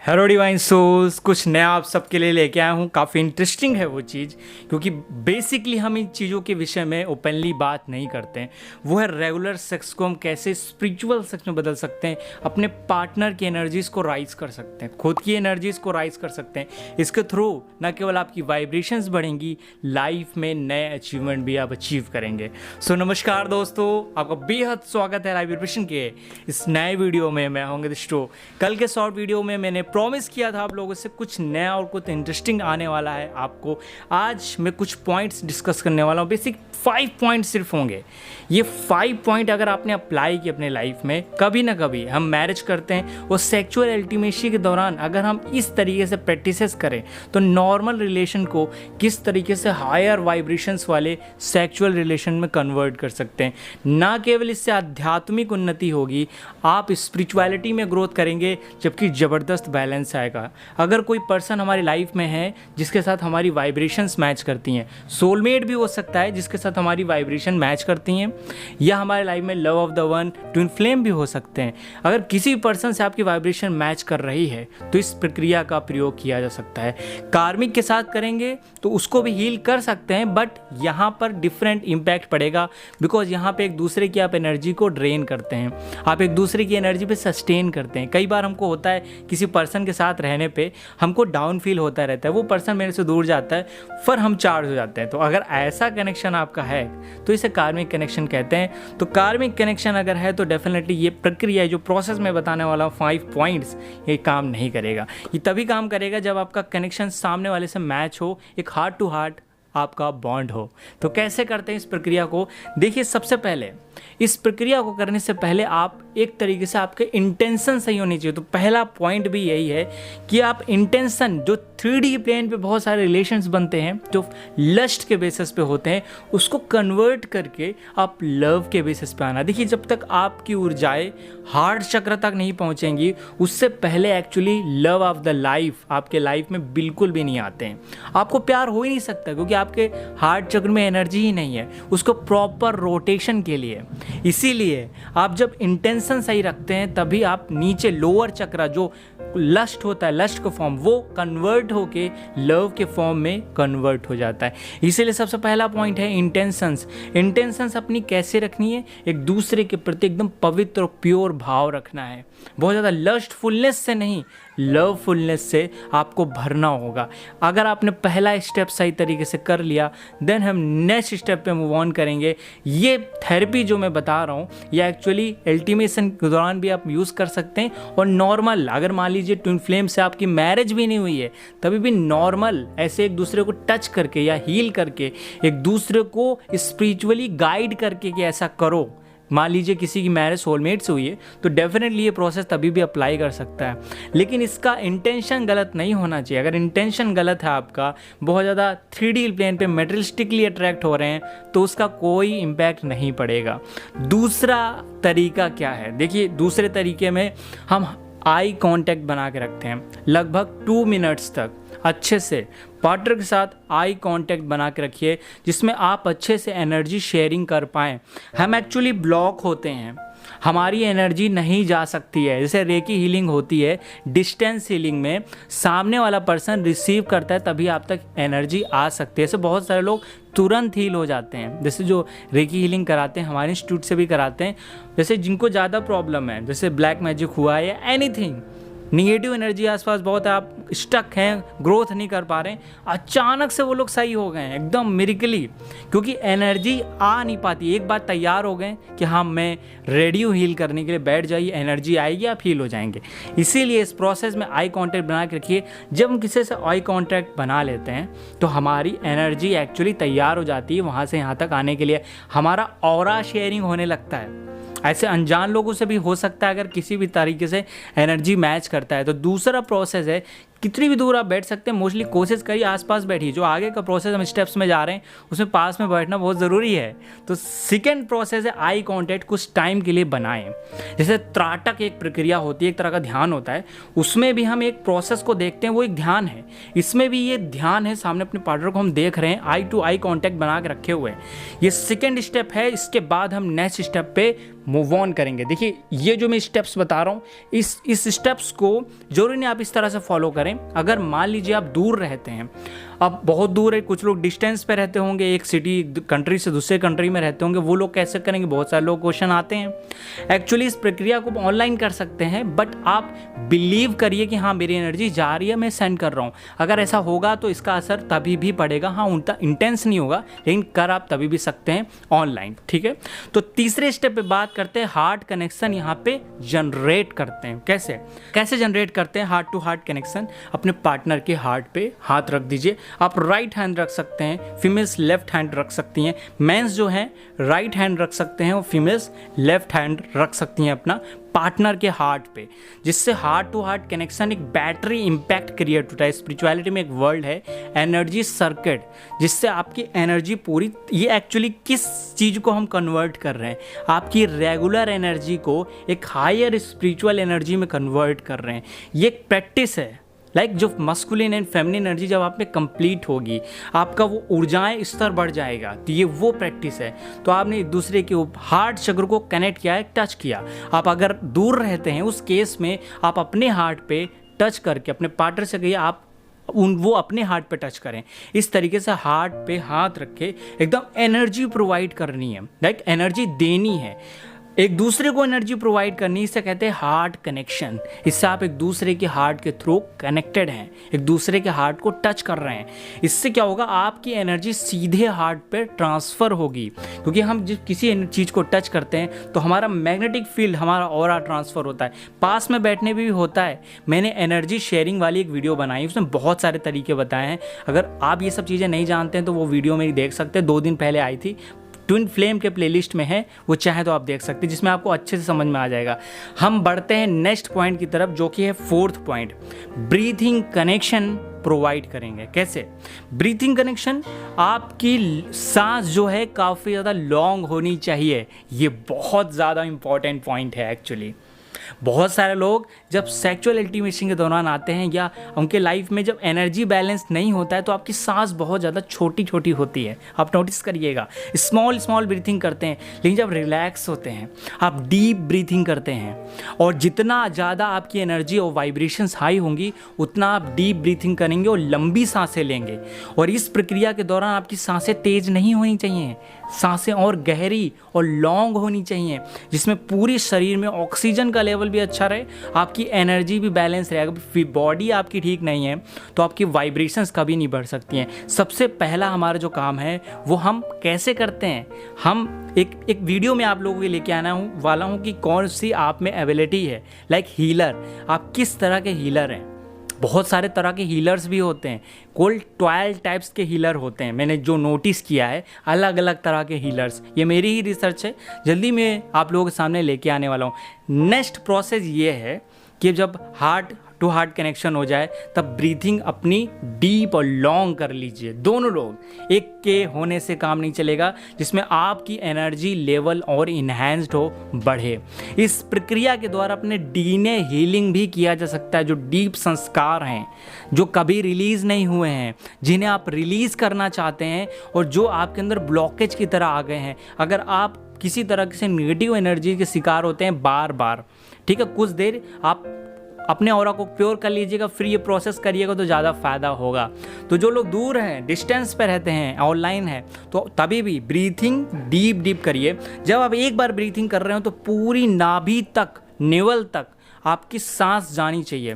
Hello divine souls, कुछ नया आप सबके लिए लेके आया हूँ। काफ़ी इंटरेस्टिंग है वो चीज़, क्योंकि बेसिकली हम इन चीज़ों के विषय में ओपनली बात नहीं करते हैं। वो है रेगुलर सेक्स को हम कैसे स्पिरिचुअल सेक्स में बदल सकते हैं, अपने पार्टनर की एनर्जीज़ को राइज कर सकते हैं, खुद की एनर्जीज़ को राइज कर सकते हैं। इसके थ्रू न केवल आपकी वाइब्रेशंस बढ़ेंगी, लाइफ में नए अचीवमेंट भी आप अचीव करेंगे। सो नमस्कार दोस्तों, आपका बेहद स्वागत है लाइव वाइब्रेशन के इस नए वीडियो में। मैं होंगे दोस्तों। कल के शॉर्ट वीडियो में मैंने प्रॉमिस किया था आप लोगों से कुछ नया और कुछ इंटरेस्टिंग आने वाला है आपको। आज मैं कुछ पॉइंट्स डिस्कस करने वाला हूँ। बेसिक 5 पॉइंट सिर्फ होंगे। ये 5 पॉइंट अगर आपने अप्लाई किए अपने लाइफ में, कभी ना कभी हम मैरिज करते हैं और सेक्सुअल इंटीमेसी के दौरान अगर हम इस तरीके से प्रैक्टिसेस करें तो नॉर्मल रिलेशन को किस तरीके से हायर वाइब्रेशंस वाले सेक्सुअल रिलेशन में कन्वर्ट कर सकते हैं। ना केवल इससे आध्यात्मिक उन्नति होगी, आप स्पिरिचुअलिटी में ग्रोथ करेंगे, जबकि ज़बरदस्त बैलेंस आएगा। अगर कोई पर्सन हमारी लाइफ में है जिसके साथ हमारी वाइब्रेशंस मैच करती हैं, सोलमेट भी हो सकता है जिसके साथ हमारी वाइब्रेशन मैच करती हैं, या हमारे लाइफ में love of the one, twin flame भी हो सकते हैं। अगर किसी पर्सन से आपकी वाइब्रेशन मैच कर रही है तो इस प्रक्रिया का प्रयोग किया जा सकता है। कार्मिक के साथ करेंगे तो उसको भी हील कर सकते हैं, बट यहाँ पर डिफरेंट इम्पैक्ट पड़ेगा, बिकॉज यहाँ पे एक दूसरे की आप एनर्जी को ड्रेन करते हैं, आप एक दूसरे की एनर्जी पे सस्टेन करते हैं। कई बार हमको होता है किसी पर्सन के साथ रहने पे हमको डाउन फील होता रहता है, वो पर्सन मेरे से दूर जाता है, फिर हम चार्ज हो जाते हैं। तो अगर ऐसा कनेक्शन आपका है तो इसे कार्मिक कनेक्शन कहते हैं। तो कार्मिक कनेक्शन अगर है तो डेफिनेटली ये प्रक्रिया, जो प्रोसेस मैं बताने वाला हूँ 5 पॉइंट्स, ये काम नहीं करेगा। ये तभी काम करेगा जब आपका कनेक्शन सामने वाले से मैच हो, एक हार्ट टू हार्ट आपका बॉन्ड हो। तो कैसे करते हैं इस प्रक्रिया को? देखिए, सबसे पहले इस प्रक्रिया को करने से पहले आप एक तरीके से आपके इंटेंशन सही होनी चाहिए। तो पहला पॉइंट भी यही है कि आप इंटेंशन, जो 3D प्लेन पे बहुत सारे रिलेशंस बनते हैं जो लस्ट के बेसिस पे होते हैं, उसको कन्वर्ट करके आप लव के बेसिस पे आना। देखिए, जब तक आपकी ऊर्जाएं हार्ट चक्र तक नहीं पहुंचेंगी, उससे पहले actually love of the life आपके लाइफ में बिल्कुल भी नहीं आते हैं। आपको प्यार हो ही नहीं सकता, क्योंकि आपके हार्ट चक्र में एनर्जी ही नहीं है उसको प्रॉपर रोटेशन के लिए। इसीलिए आप जब इंटेंशन सही रखते हैं तभी आप नीचे लोअर चक्र, जो लस्ट होता है, लस्ट का फॉर्म, वो कन्वर्ट होके लव के फॉर्म में कन्वर्ट हो जाता है। इसीलिए सबसे पहला पॉइंट है इंटेंशंस। इंटेंशंस अपनी कैसे रखनी है? एक दूसरे के प्रति एकदम पवित्र और प्योर भाव रखना है। बहुत ज़्यादा लस्टफुलनेस से नहीं, लवफुलनेस से आपको भरना होगा। अगर आपने पहला स्टेप सही तरीके से कर लिया, देन हम नेक्स्ट स्टेप पे मूव ऑन करेंगे। ये थेरेपी जो मैं बता रहा हूँ, ये एक्चुअली अल्टीमेशन के दौरान भी आप यूज़ कर सकते हैं। और नॉर्मल, अगर मान लीजिए ट्विन फ्लेम से आपकी मैरिज भी नहीं हुई है, तभी भी नॉर्मल ऐसे एक दूसरे को टच करके या हील करके, एक दूसरे को स्पिरिचुअली गाइड करके कि ऐसा करो। मान लीजिए किसी की मैरिज सोलमेट से हुई है तो डेफिनेटली ये प्रोसेस तभी भी अप्लाई कर सकता है, लेकिन इसका इंटेंशन गलत नहीं होना चाहिए। अगर इंटेंशन गलत है आपका, बहुत ज़्यादा 3D प्लेन पे मेटेरियलिस्टिकली अट्रैक्ट हो रहे हैं, तो उसका कोई इम्पैक्ट नहीं पड़ेगा। दूसरा तरीका क्या है? देखिए, दूसरे तरीके में हम आई कांटेक्ट बना के रखते हैं लगभग 2 मिनट्स तक। अच्छे से पार्टनर के साथ आई कांटेक्ट बना के रखिए, जिसमें आप अच्छे से एनर्जी शेयरिंग कर पाएँ। हम एक्चुअली ब्लॉक होते हैं, हमारी एनर्जी नहीं जा सकती है। जैसे रेकी हीलिंग होती है, डिस्टेंस हीलिंग में सामने वाला पर्सन रिसीव करता है तभी आप तक एनर्जी आ सकती है। ऐसे बहुत सारे लोग तुरंत हील हो जाते हैं। जैसे जो रेकी हीलिंग कराते हैं, हमारे इंस्टीट्यूट से भी कराते हैं, जैसे जिनको ज़्यादा प्रॉब्लम है, जैसे ब्लैक मैजिक हुआ है या एनीथिंग, निगेटिव एनर्जी आसपास बहुत है, आप स्टक हैं, ग्रोथ नहीं कर पा रहे हैं, अचानक से वो लोग सही हो गए हैं एकदम मिरेकली, क्योंकि एनर्जी आ नहीं पाती। एक बार तैयार हो गए कि हाँ मैं रेडी हूँ हील करने के लिए, बैठ जाइए, एनर्जी आएगी, आप हील हो जाएंगे। इसीलिए इस प्रोसेस में आई कांटेक्ट बना के रखिए। जब हम किसी से आई कांटेक्ट बना लेते हैं तो हमारी एनर्जी एक्चुअली तैयार हो जाती है वहाँ से यहाँ तक आने के लिए। हमारा ऑरा शेयरिंग होने लगता है। ऐसे अनजान लोगों से भी हो सकता है अगर किसी भी तरीके से एनर्जी मैच करता है। तो दूसरा प्रोसेस है कितनी भी दूर आप बैठ सकते हैं, मोस्टली कोशिश करिए आसपास बैठिए। जो आगे का प्रोसेस हम स्टेप्स में जा रहे हैं उसमें पास में बैठना बहुत ज़रूरी है। तो सेकेंड प्रोसेस है आई कॉन्टैक्ट, कुछ टाइम के लिए बनाएं। जैसे त्राटक एक प्रक्रिया होती है, एक तरह का ध्यान होता है, उसमें भी हम एक प्रोसेस को देखते हैं, वो एक ध्यान है। इसमें भी ये ध्यान है, सामने अपने पार्टनर को हम देख रहे हैं, आई टू आई कॉन्टैक्ट बना के रखे हुए हैं। ये सेकेंड स्टेप है। इसके बाद हम नेक्स्ट स्टेप पे मूव ऑन करेंगे। देखिए ये जो मैं स्टेप्स बता रहा हूँ, इस स्टेप्स को जरूरी नहीं आप इस तरह से फॉलो करें। अगर मान लीजिए आप दूर रहते हैं, अब बहुत दूर है, कुछ लोग डिस्टेंस पे रहते होंगे, एक सिटी कंट्री से दूसरे कंट्री में रहते होंगे, वो लोग कैसे करेंगे? बहुत सारे लोग क्वेश्चन आते हैं। एक्चुअली इस प्रक्रिया को ऑनलाइन कर सकते हैं, बट आप बिलीव करिए कि हाँ मेरी एनर्जी जा रही है, मैं सेंड कर रहा हूँ। अगर ऐसा होगा तो इसका असर तभी भी पड़ेगा। हाँ उनका इंटेंस नहीं होगा, लेकिन कर आप तभी भी सकते हैं ऑनलाइन। ठीक है, तो तीसरे स्टेप पे बात करते हैं, हार्ट कनेक्शन यहाँ पे जनरेट करते हैं। कैसे जनरेट करते हैं हार्ट टू हार्ट कनेक्शन? अपने पार्टनर के हार्ट पे हाथ रख दीजिए। आप राइट हैंड रख सकते हैं, फीमेल्स लेफ्ट हैंड रख सकती हैं। मेंस जो हैं राइट हैंड रख सकते हैं और फीमेल्स लेफ्ट हैंड रख सकती हैं अपना पार्टनर के हार्ट पे, जिससे हार्ट टू हार्ट कनेक्शन एक बैटरी इंपैक्ट क्रिएट होता है। स्पिरिचुअलिटी में एक वर्ड है एनर्जी सर्किट, जिससे आपकी एनर्जी पूरी, ये एक्चुअली किस चीज़ को हम कन्वर्ट कर रहे हैं? आपकी रेगुलर एनर्जी को एक हायर स्पिरिचुअल एनर्जी में कन्वर्ट कर रहे हैं। ये एक प्रैक्टिस है। जो मस्कुलिन एंड फेमिनिन एनर्जी जब आप में कंप्लीट होगी, आपका वो ऊर्जाएं स्तर बढ़ जाएगा। तो ये वो प्रैक्टिस है। तो आपने एक दूसरे के हार्ट चक्र को कनेक्ट किया है, टच किया। आप अगर दूर रहते हैं उस केस में आप अपने हार्ट पे टच करके अपने पार्टनर से कहिए आप वो अपने हार्ट पे टच करें। इस तरीके से हार्ट पे हाथ रखे एकदम एनर्जी प्रोवाइड करनी है, एनर्जी देनी है, एक दूसरे को एनर्जी प्रोवाइड करनी। इसे कहते हैं हार्ट कनेक्शन। इससे आप एक दूसरे के हार्ट के थ्रू कनेक्टेड हैं, एक दूसरे के हार्ट को टच कर रहे हैं। इससे क्या होगा? आपकी एनर्जी सीधे हार्ट पे ट्रांसफ़र होगी, क्योंकि हम जब किसी चीज़ को टच करते हैं तो हमारा मैग्नेटिक फील्ड, हमारा ऑरा ट्रांसफ़र होता है। पास में बैठने भी होता है। मैंने एनर्जी शेयरिंग वाली एक वीडियो बनाई, उसमें बहुत सारे तरीके बताए हैं। अगर आप ये सब चीज़ें नहीं जानते हैं तो वो वीडियो मेरी देख सकते हैं, 2 दिन पहले आई थी, ट्विन फ्लेम के प्लेलिस्ट में है, वो चाहे तो आप देख सकते हैं, जिसमें आपको अच्छे से समझ में आ जाएगा। हम बढ़ते हैं नेक्स्ट पॉइंट की तरफ, जो कि है fourth point, breathing connection provide करेंगे। कैसे ब्रीथिंग कनेक्शन? आपकी सांस जो है काफ़ी ज़्यादा लॉन्ग होनी चाहिए। ये बहुत ज़्यादा इंपॉर्टेंट पॉइंट है एक्चुअली। बहुत सारे लोग जब सेक्सुअल इंटीमेसी के दौरान आते हैं या उनके लाइफ में जब एनर्जी बैलेंस नहीं होता है तो आपकी सांस बहुत ज़्यादा छोटी छोटी होती है। आप नोटिस करिएगा, स्मॉल ब्रीथिंग करते हैं, लेकिन जब रिलैक्स होते हैं आप डीप ब्रीथिंग करते हैं, और जितना ज़्यादा आपकी एनर्जी और वाइब्रेशंस हाई होंगी उतना आप डीप ब्रीथिंग करेंगे और लंबी सांसें लेंगे। और इस प्रक्रिया के दौरान आपकी सांसें तेज नहीं होनी चाहिए, सांसें और गहरी और लॉन्ग होनी चाहिए, जिसमें पूरी शरीर में ऑक्सीजन का लेवल भी अच्छा रहे, आपकी एनर्जी भी बैलेंस रहेगा। बॉडी आपकी ठीक नहीं है तो आपकी वाइब्रेशंस कभी नहीं बढ़ सकती हैं। सबसे पहला हमारा जो काम है वो हम कैसे करते हैं? हम एक वीडियो में आप लोगों के लेके आना वाला हूँ कि कौन सी आप में एबिलिटी है, हीलर, आप किस तरह के हीलर हैं। बहुत सारे तरह के हीलर्स भी होते हैं, कुल 12 टाइप्स के हीलर होते हैं। मैंने जो नोटिस किया है अलग अलग तरह के हीलर्स, ये मेरी ही रिसर्च है, जल्दी मैं आप लोगों के सामने लेके आने वाला हूँ। नेक्स्ट प्रोसेस ये है कि जब हार्ट टू हार्ट कनेक्शन हो जाए तब ब्रीथिंग अपनी डीप और लॉन्ग कर लीजिए। दोनों लोग, एक के होने से काम नहीं चलेगा, जिसमें आपकी एनर्जी लेवल और इन्हेंस्ड हो, बढ़े। इस प्रक्रिया के द्वारा अपने डीएनए हीलिंग भी किया जा सकता है। जो डीप संस्कार हैं जो कभी रिलीज़ नहीं हुए हैं, जिन्हें आप रिलीज़ करना चाहते हैं और जो आपके अंदर ब्लॉकेज की तरह आ गए हैं, अगर आप किसी तरह से नेगेटिव एनर्जी के शिकार होते हैं बार बार, ठीक है, कुछ देर आप अपने ऑरा को प्योर कर लीजिएगा, फिर ये प्रोसेस करिएगा तो ज़्यादा फ़ायदा होगा। तो जो लोग दूर हैं, डिस्टेंस पे रहते हैं, ऑनलाइन है, तो तभी भी ब्रीथिंग डीप करिए। जब आप एक बार ब्रीथिंग कर रहे हो तो पूरी नाभि तक, नेवल तक आपकी सांस जानी चाहिए।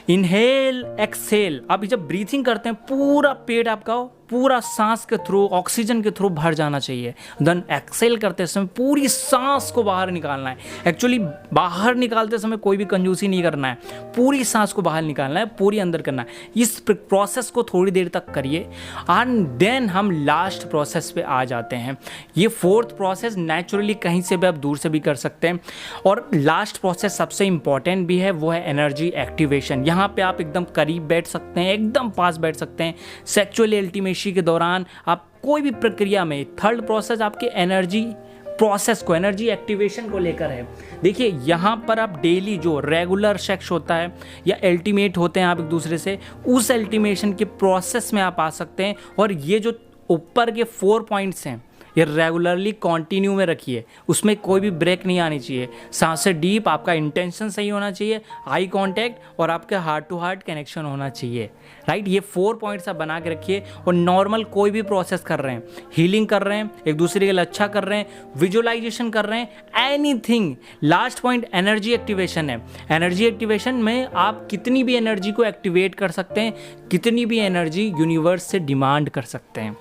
इनहेल एक्सहेल, आप जब ब्रीथिंग करते हैं पूरा पेट आपका पूरा सांस के थ्रू, ऑक्सीजन के थ्रू भर जाना चाहिए। देन एक्सेल करते समय पूरी सांस को बाहर निकालना है। एक्चुअली बाहर निकालते समय कोई भी कंजूसी नहीं करना है, पूरी सांस को बाहर निकालना है, पूरी अंदर करना है। इस प्रोसेस को थोड़ी देर तक करिए एंड देन हम लास्ट प्रोसेस पे आ जाते हैं। ये फोर्थ प्रोसेस नेचुरली कहीं से भी आप दूर से भी कर सकते हैं। और लास्ट प्रोसेस सबसे इंपॉर्टेंट भी है, वो है एनर्जी एक्टिवेशन। यहाँ पे आप एकदम करीब बैठ सकते हैं, एकदम पास बैठ सकते हैं। सेक्सुअल इंटीमेसी के दौरान आप कोई भी प्रक्रिया में, थर्ड प्रोसेस आपके एनर्जी प्रोसेस को, एनर्जी एक्टिवेशन को लेकर है। देखिए यहाँ पर आप डेली जो रेगुलर सेक्स होता है या अल्टीमेट होते हैं आप एक दूसरे से, उस अल्टीमेशन के प्रोसेस में आप आ सकते हैं। और ये जो ऊपर के 4 पॉइंट्स हैं, ये रेगुलरली कंटिन्यू में रखिए, उसमें कोई भी ब्रेक नहीं आनी चाहिए। सांसें डीप, आपका इंटेंशन सही होना चाहिए, आई कांटेक्ट और आपके हार्ट टू हार्ट कनेक्शन होना चाहिए, राइट। ये 4 पॉइंट्स आप बना के रखिए। और नॉर्मल कोई भी प्रोसेस कर रहे हैं, हीलिंग कर रहे हैं, एक दूसरे के लिए अच्छा कर रहे हैं, विजुअलाइजेशन कर रहे हैं, anything. Last point energy activation है। एनर्जी एक्टिवेशन में आप कितनी भी एनर्जी को एक्टिवेट कर सकते हैं, कितनी भी एनर्जी यूनिवर्स से डिमांड कर सकते हैं,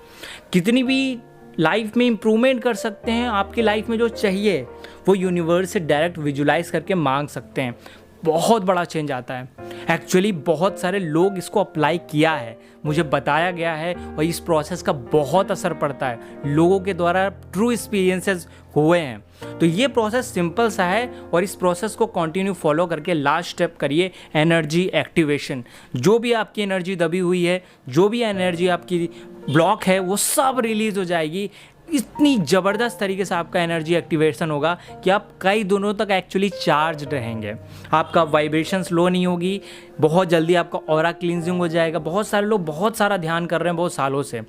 कितनी भी लाइफ में इम्प्रूवमेंट कर सकते हैं। आपकी लाइफ में जो चाहिए वो यूनिवर्स से डायरेक्ट विजुलाइज करके मांग सकते हैं। बहुत बड़ा चेंज आता है। एक्चुअली बहुत सारे लोग इसको अप्लाई किया है, मुझे बताया गया है, और इस प्रोसेस का बहुत असर पड़ता है। लोगों के द्वारा ट्रू एक्सपीरियंसेस हुए हैं। तो ये प्रोसेस सिंपल सा है और इस प्रोसेस को कंटिन्यू फॉलो करके लास्ट स्टेप करिए एनर्जी एक्टिवेशन। जो भी आपकी एनर्जी दबी हुई है, जो भी एनर्जी आपकी ब्लॉक है, वो सब रिलीज हो जाएगी। इतनी ज़बरदस्त तरीके से आपका एनर्जी एक्टिवेशन होगा कि आप कई दिनों तक एक्चुअली चार्ज रहेंगे। आपका वाइब्रेशंस लो नहीं होगी, बहुत जल्दी आपका ऑरा क्लींजिंग हो जाएगा। बहुत सारे लोग बहुत सारा ध्यान कर रहे हैं बहुत सालों से,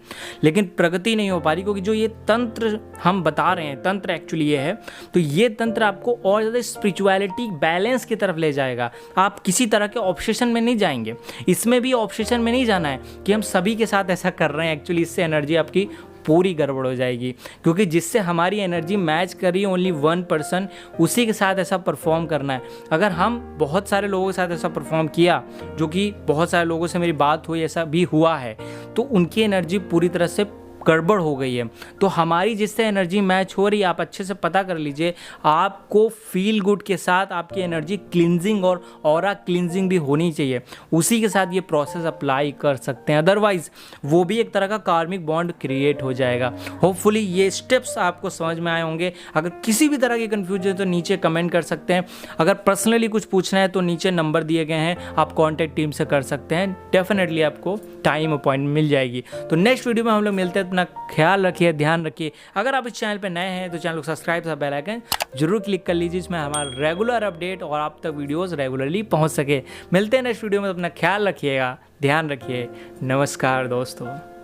लेकिन प्रगति नहीं हो पा रही, क्योंकि जो ये तंत्र हम बता रहे हैं, तंत्र एक्चुअली ये है, तो ये तंत्र आपको और ज़्यादा स्पिरिचुअलिटी बैलेंस की तरफ ले जाएगा। आप किसी तरह के ऑब्सेशन में नहीं जाएंगे। इसमें भी ऑब्सेशन में नहीं जाना है कि हम सभी के साथ ऐसा कर रहे हैं। एक्चुअली इससे एनर्जी आपकी पूरी गड़बड़ हो जाएगी, क्योंकि जिससे हमारी एनर्जी मैच कर रही है ओनली 1%, उसी के साथ ऐसा परफॉर्म करना है। अगर हम बहुत सारे लोगों के साथ ऐसा परफॉर्म किया, जो कि बहुत सारे लोगों से मेरी बात हुई, ऐसा भी हुआ है, तो उनकी एनर्जी पूरी तरह से गड़बड़ हो गई है। तो हमारी जिससे एनर्जी मैच हो रही है, आप अच्छे से पता कर लीजिए, आपको फील गुड के साथ आपकी एनर्जी क्लिनजिंग और ऑरा क्लिनजिंग भी होनी चाहिए। उसी के साथ ये प्रोसेस अप्लाई कर सकते हैं, अदरवाइज वो भी एक तरह का कार्मिक बॉन्ड क्रिएट हो जाएगा। होपफुली ये स्टेप्स आपको समझ में आए होंगे। अगर किसी भी तरह की कन्फ्यूजन है तो नीचे कमेंट कर सकते हैं। अगर पर्सनली कुछ पूछना है तो नीचे नंबर दिए गए हैं, आप कॉन्टैक्ट टीम से कर सकते हैं। डेफिनेटली आपको टाइम अपॉइंटमेंट मिल जाएगी। तो नेक्स्ट वीडियो में हम लोग मिलते हैं। अपना ख्याल रखिए, ध्यान रखिए। अगर आप इस चैनल पे नए हैं तो चैनल को सब्सक्राइब तथा बेल आइकन जरूर क्लिक कर लीजिए, इसमें हमारा रेगुलर अपडेट और आप तक वीडियोस रेगुलरली पहुंच सके। मिलते हैं नेक्स्ट वीडियो में। अपना ख्याल रखिएगा, ध्यान रखिए। नमस्कार दोस्तों।